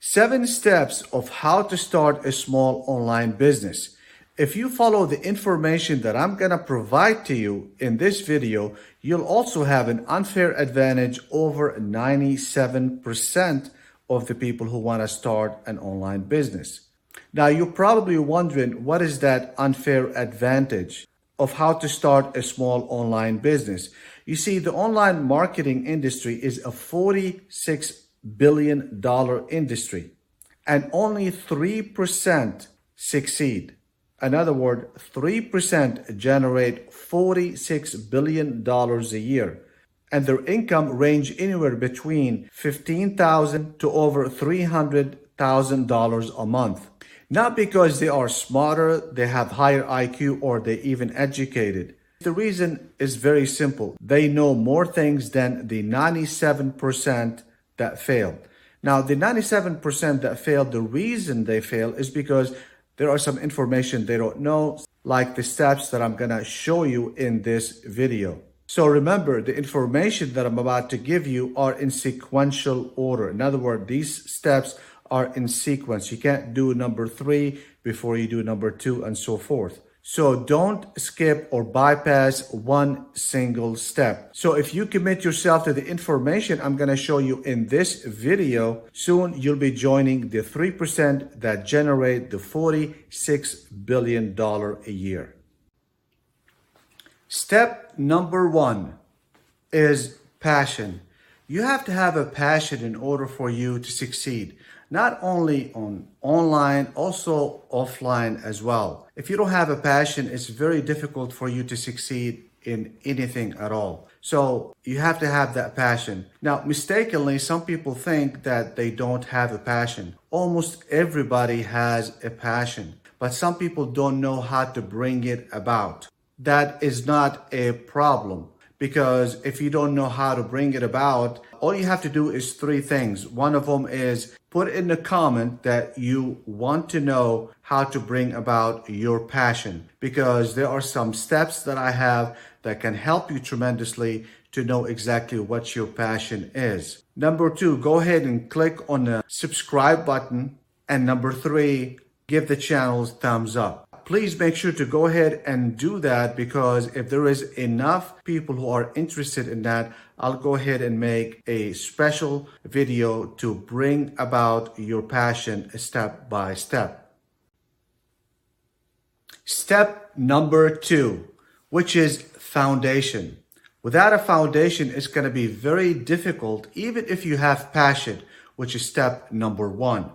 7 steps of how to start a small online business. If you follow the information that I'm going to provide to you in this video, you'll also have an unfair advantage over 97% of the people who want to start an online business. Now, you're probably wondering, what is that unfair advantage of how to start a small online business? You see, the online marketing industry is a $46 billion industry, and only 3% succeed. In other words, 3% generate $46 billion a year, and their income range anywhere between $15,000 to over $300,000 a month. Not because they are smarter, they have higher IQ, or they even educated. The reason is very simple. They know more things than the 97% that fail. Now, the 97% that fail, the reason they fail is because there are some information they don't know, like the steps that I'm gonna show you in this video. So remember, the information that I'm about to give you are in sequential order. In other words, these steps are in sequence. You can't do number 3 before you do number 2 and so forth. So don't skip or bypass one single step. So if you commit yourself to the information I'm going to show you in this video, soon you'll be joining the 3% that generate the $46 billion a year. Step number 1 is passion. You have to have a passion in order for you to succeed. Not only on online, also offline as well. If you don't have a passion, it's very difficult for you to succeed in anything at all. So you have to have that passion. Now, mistakenly, some people think that they don't have a passion. Almost everybody has a passion, but some people don't know how to bring it about. That is not a problem, because if you don't know how to bring it about, all you have to do is 3 things. One of them is put in the comment that you want to know how to bring about your passion, because there are some steps that I have that can help you tremendously to know exactly what your passion is. Number 2, go ahead and click on the subscribe button. And number 3, give the channel thumbs up. Please make sure to go ahead and do that, because if there is enough people who are interested in that, I'll go ahead and make a special video to bring about your passion step by step. Step number 2, which is foundation. Without a foundation, it's going to be very difficult, even if you have passion, which is step number 1.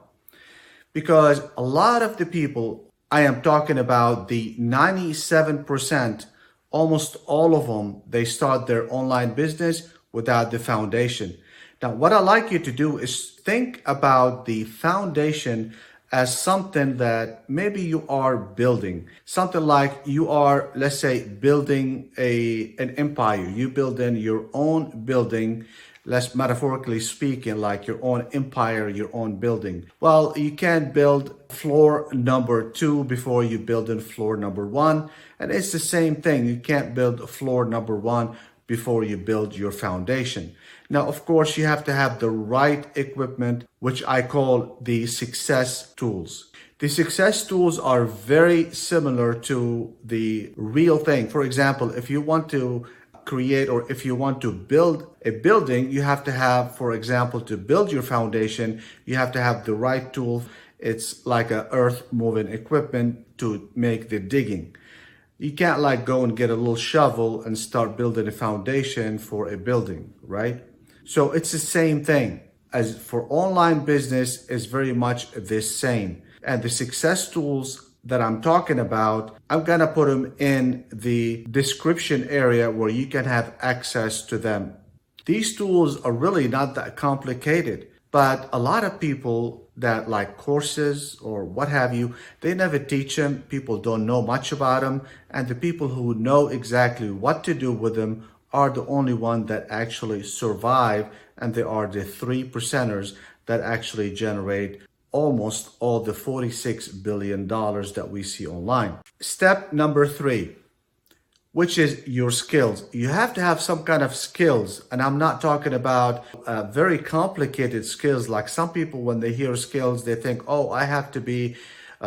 Because a lot of the people, I am talking about the 97%, almost all of them, they start their online business without the foundation. Now, what I'd like you to do is think about the foundation as something that maybe you are building. Something like you are, let's say, building an empire. You build in your own building, less metaphorically speaking, like your own empire, your own building. Well, you can't build floor number 2 before you build in floor number 1. And it's the same thing. You can't build floor number 1 before you build your foundation. Now, of course, you have to have the right equipment, which I call the Succus Tools. The Succus Tools are very similar to the real thing. For example, if you want to create, or if you want to build a building, you have to have, for example, to build your foundation, you have to have the right tool. It's like a earth moving equipment to make the digging. You can't like go and get a little shovel and start building a foundation for a building, right? So it's the same thing as for online business, is very much the same. And the Succus Tools that I'm talking about, I'm gonna put them in the description area where you can have access to them. These tools are really not that complicated, but a lot of people that like courses or what have you, they never teach them. People don't know much about them, and the people who know exactly what to do with them are the only one that actually survive, and they are the 3%ers that actually generate almost all the $46 billion that we see online. Step number 3, which is your skills. You have to have some kind of skills. And I'm not talking about very complicated skills. Like some people, when they hear skills, they think, oh, I have to be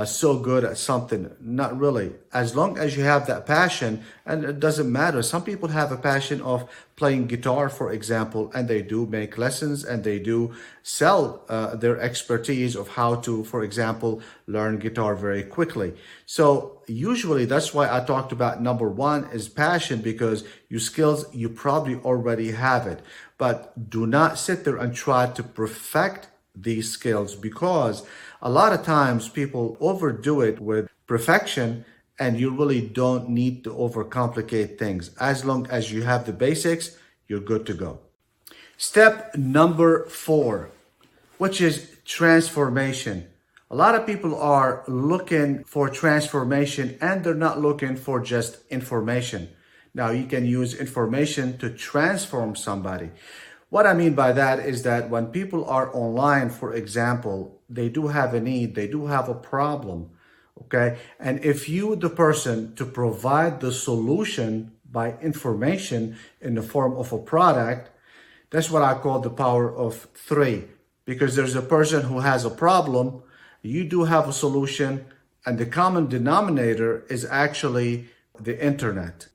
so good at something. Not really. As long as you have that passion, and it doesn't matter. Some people have a passion of playing guitar, for example, and they do make lessons and they do sell their expertise of how to, for example, learn guitar very quickly. So usually that's why I talked about number one is passion, because your skills, you probably already have it. But do not sit there and try to perfect these skills, because a lot of times people overdo it with perfection, and you really don't need to overcomplicate things. As long as you have the basics, you're good to go. Step number 4, which is transformation. A lot of people are looking for transformation and they're not looking for just information. Now, you can use information to transform somebody. What I mean by that is that when people are online, for example, they do have a need, they do have a problem, okay? And if you, the person, to provide the solution by information in the form of a product, that's what I call the power of 3. Because there's a person who has a problem, you do have a solution, and the common denominator is actually the internet.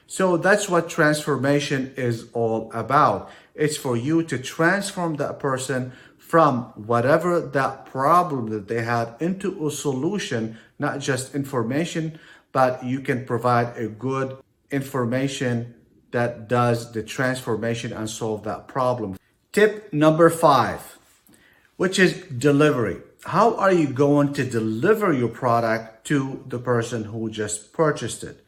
So that's what transformation is all about. It's for you to transform that person from whatever that problem that they have into a solution, not just information, but you can provide a good information that does the transformation and solve that problem. Tip number 5, which is delivery. How are you going to deliver your product to the person who just purchased it?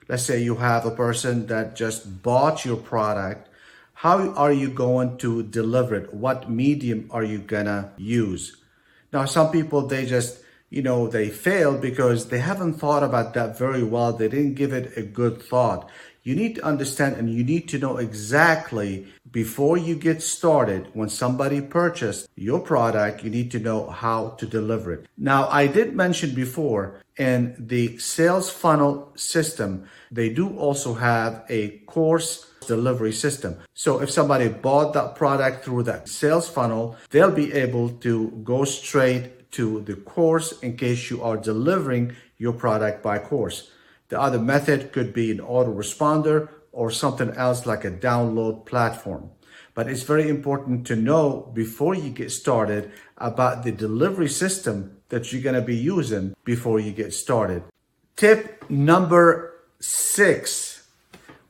Let's say you have a person that just bought your product. How are you going to deliver it? What medium are you gonna use? Now, some people, they just, they fail because they haven't thought about that very well. They didn't give it a good thought. You need to understand and you need to know exactly before you get started, when somebody purchased your product, you need to know how to deliver it. Now, I did mention before in the sales funnel system, they do also have a course delivery system. So if somebody bought that product through that sales funnel, they'll be able to go straight to the course in case you are delivering your product by course. The other method could be an autoresponder or something else like a download platform. But it's very important to know before you get started about the delivery system that you're going to be using before you get started. Tip number 6,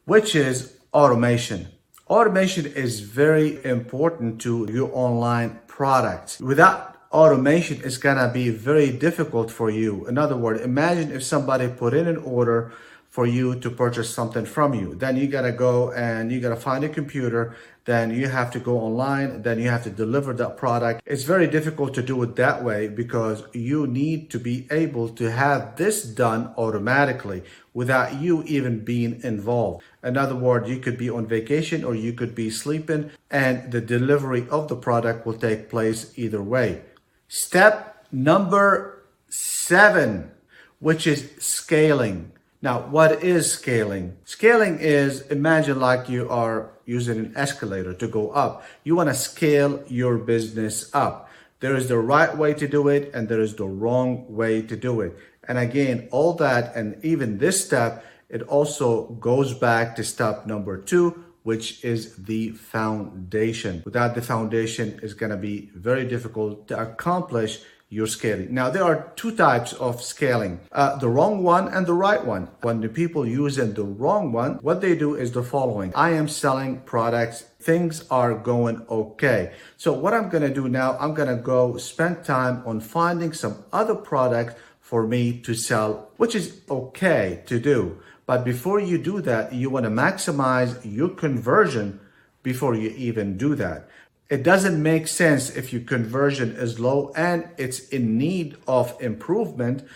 which is automation. Automation is very important to your online products. Without automation, it's gonna be very difficult for you. In other words, imagine if somebody put in an order for you to purchase something from you. Then you gotta go and you gotta find a computer, then you have to go online, then you have to deliver that product. It's very difficult to do it that way because you need to be able to have this done automatically without you even being involved. In other words, you could be on vacation or you could be sleeping and the delivery of the product will take place either way. Step number 7, which is scaling. Now, what is scaling? Scaling is, imagine like you are using an escalator to go up. You want to scale your business up. There is the right way to do it and there is the wrong way to do it. And again, all that and even this step, it also goes back to step number 2, which is the foundation. Without the foundation, it's going to be very difficult to accomplish your scaling. Now, there are 2 types of scaling, the wrong one and the right one. When the people using the wrong one, what they do is the following. I am selling products. Things are going okay. So what I'm going to do now, I'm going to go spend time on finding some other products for me to sell, which is okay to do. But before you do that, you want to maximize your conversion before you even do that. It doesn't make sense if your conversion is low and it's in need of improvement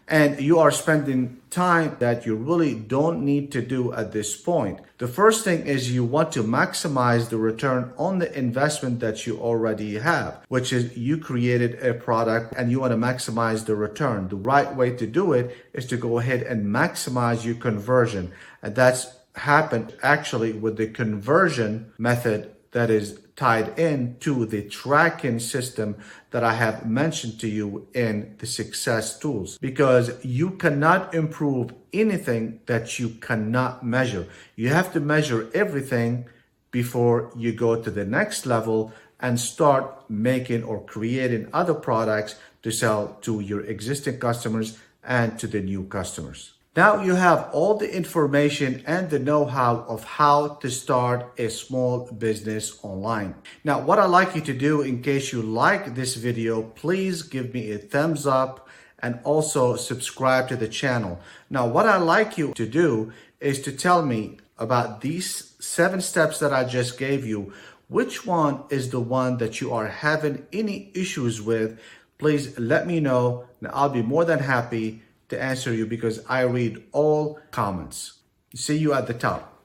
and you are spending time that you really don't need to do at this point. The first thing is you want to maximize the return on the investment that you already have, which is you created a product and you want to maximize the return. The right way to do it is to go ahead and maximize your conversion. And that's happened actually with the conversion method that is tied in to the tracking system that I have mentioned to you in the Success Tools, because you cannot improve anything that you cannot measure. You have to measure everything before you go to the next level and start making or creating other products to sell to your existing customers and to the new customers. Now you have all the information and the know-how of how to start a small business online. Now, what I'd like you to do, in case you like this video, please give me a thumbs up and also subscribe to the channel. Now, what I'd like you to do is to tell me about these 7 steps that I just gave you. Which one is the one that you are having any issues with? Please let me know, and I'll be more than happy to answer you because I read all comments. See you at the top.